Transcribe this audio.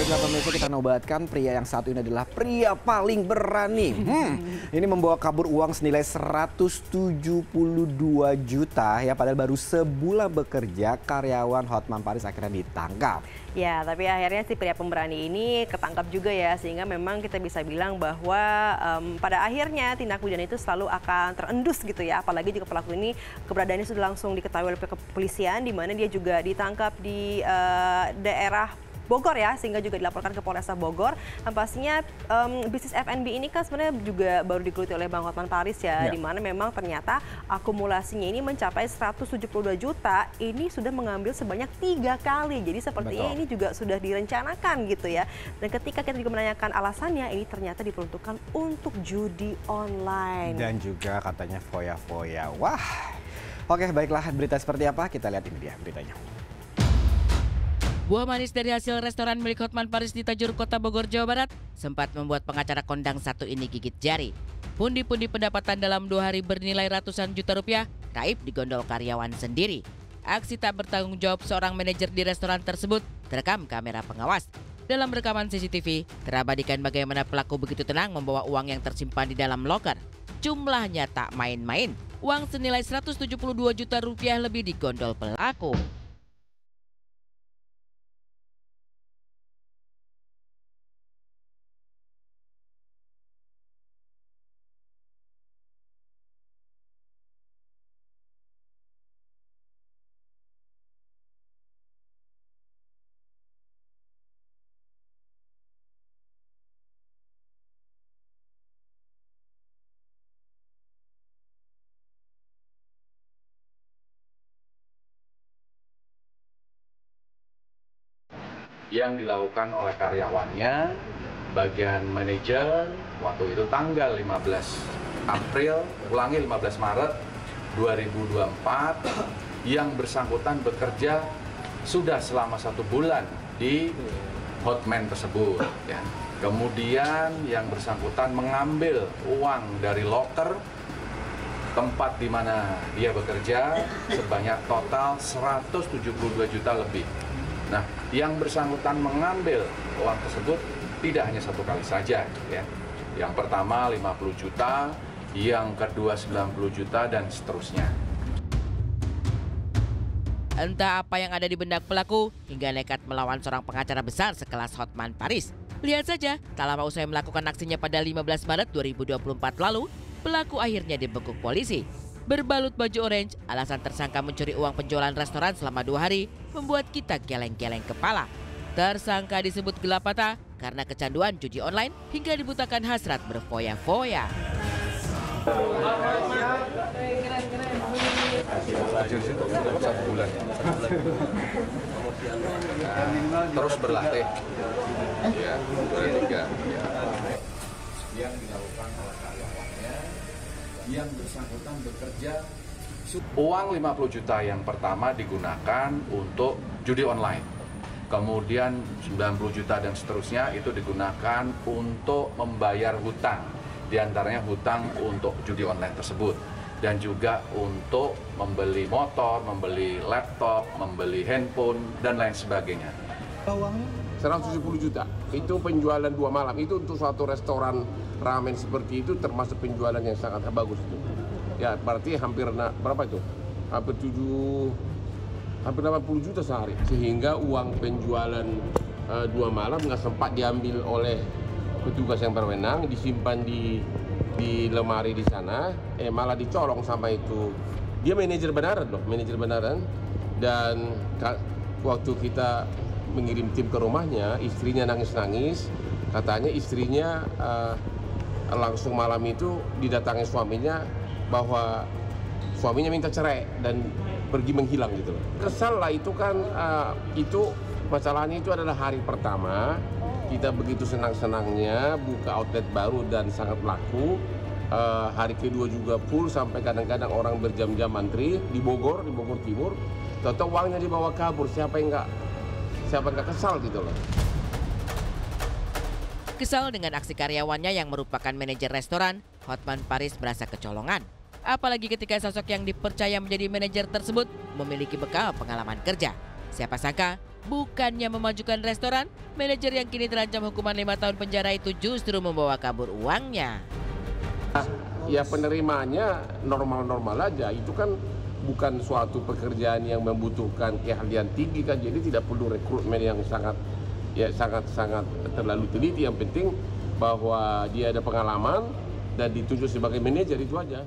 Baiklah pemirsa, kita nobatkan pria yang satu ini adalah pria paling berani. Ini membawa kabur uang senilai 172 juta ya, padahal baru sebulan bekerja, karyawan Hotman Paris akhirnya ditangkap. Ya, tapi akhirnya si pria pemberani ini ketangkap juga ya, sehingga memang kita bisa bilang bahwa pada akhirnya tindak pidana itu selalu akan terendus gitu ya, apalagi jika pelaku ini keberadaannya sudah langsung diketahui oleh kepolisian, di mana dia juga ditangkap di daerah Bogor ya, sehingga juga dilaporkan ke Polresta Bogor. Dan pastinya bisnis F&B ini kan sebenarnya juga baru digeluti oleh Bang Hotman Paris ya, di mana memang ternyata akumulasinya ini mencapai 172 juta, ini sudah mengambil sebanyak 3 kali. Jadi sepertinya ini juga sudah direncanakan gitu ya. Dan ketika kita juga menanyakan alasannya, ini ternyata diperuntukkan untuk judi online. Dan juga katanya foya-foya. Wah, oke baiklah, berita seperti apa? Kita lihat ini dia beritanya. Buah manis dari hasil restoran milik Hotman Paris di Tajur Kota Bogor, Jawa Barat sempat membuat pengacara kondang satu ini gigit jari. Pundi-pundi pendapatan dalam 2 hari bernilai ratusan juta rupiah raib digondol karyawan sendiri. Aksi tak bertanggung jawab seorang manajer di restoran tersebut terekam kamera pengawas. Dalam rekaman CCTV, terabadikan bagaimana pelaku begitu tenang membawa uang yang tersimpan di dalam loker. Jumlahnya tak main-main, uang senilai 172 juta rupiah lebih digondol pelaku. Yang dilakukan oleh karyawannya, bagian manajer, waktu itu tanggal 15 April, ulangi 15 Maret 2024, yang bersangkutan bekerja sudah selama 1 bulan di Hotman tersebut. Ya. Kemudian yang bersangkutan mengambil uang dari loker tempat di mana dia bekerja sebanyak total 172 juta lebih. Nah, yang bersangkutan mengambil uang tersebut tidak hanya 1 kali saja, ya. Yang pertama 50 juta, yang kedua 90 juta, dan seterusnya. Entah apa yang ada di benak pelaku hingga nekat melawan seorang pengacara besar sekelas Hotman Paris. Lihat saja, tak lama usai melakukan aksinya pada 15 Maret 2024 lalu, pelaku akhirnya dibekuk polisi. Berbalut baju orange, alasan tersangka mencuri uang penjualan restoran selama 2 hari membuat kita geleng-geleng kepala. Tersangka disebut gelap mata karena kecanduan judi online hingga dibutakan hasrat berfoya-foya. Terus berlatih. Ya, 2-3. Yang dilakukan oleh karyawannya, yang bersangkutan bekerja. Uang 50 juta yang pertama digunakan untuk judi online. Kemudian 90 juta dan seterusnya itu digunakan untuk membayar hutang. Di antaranya hutang untuk judi online tersebut. Dan juga untuk membeli motor, membeli laptop, membeli handphone, dan lain sebagainya. Uangnya 170 juta, itu penjualan 2 malam, itu untuk suatu restoran ramen seperti itu termasuk penjualan yang sangat bagus itu. Ya berarti hampir, berapa itu? Hampir 80 juta sehari. Sehingga uang penjualan 2 malam nggak sempat diambil oleh petugas yang berwenang, disimpan di lemari di sana, malah dicolong sama itu. Dia manajer benaran loh, manajer benaran. Dan waktu kita mengirim tim ke rumahnya, istrinya nangis-nangis. Katanya istrinya langsung malam itu didatangi suaminya bahwa suaminya minta cerai dan pergi menghilang gitu loh. Kesal lah itu kan, itu masalahnya itu adalah hari pertama. Kita begitu senang-senangnya buka outlet baru dan sangat laku. Hari kedua juga full sampai kadang-kadang orang berjam-jam antri di Bogor Timur. Tahu uangnya dibawa kabur, siapa yang nggak kesal gitu loh. Kesal dengan aksi karyawannya yang merupakan manajer restoran, Hotman Paris merasa kecolongan. Apalagi ketika sosok yang dipercaya menjadi manajer tersebut memiliki bekal pengalaman kerja. Siapa sangka Bukannya memajukan restoran, manajer yang kini terancam hukuman 5 tahun penjara itu justru membawa kabur uangnya. Ya penerimaannya normal-normal aja, itu kan bukan suatu pekerjaan yang membutuhkan keahlian tinggi kan, jadi tidak perlu rekrutmen yang sangat terlalu teliti. Yang penting bahwa dia ada pengalaman dan ditunjuk sebagai manajer, itu aja.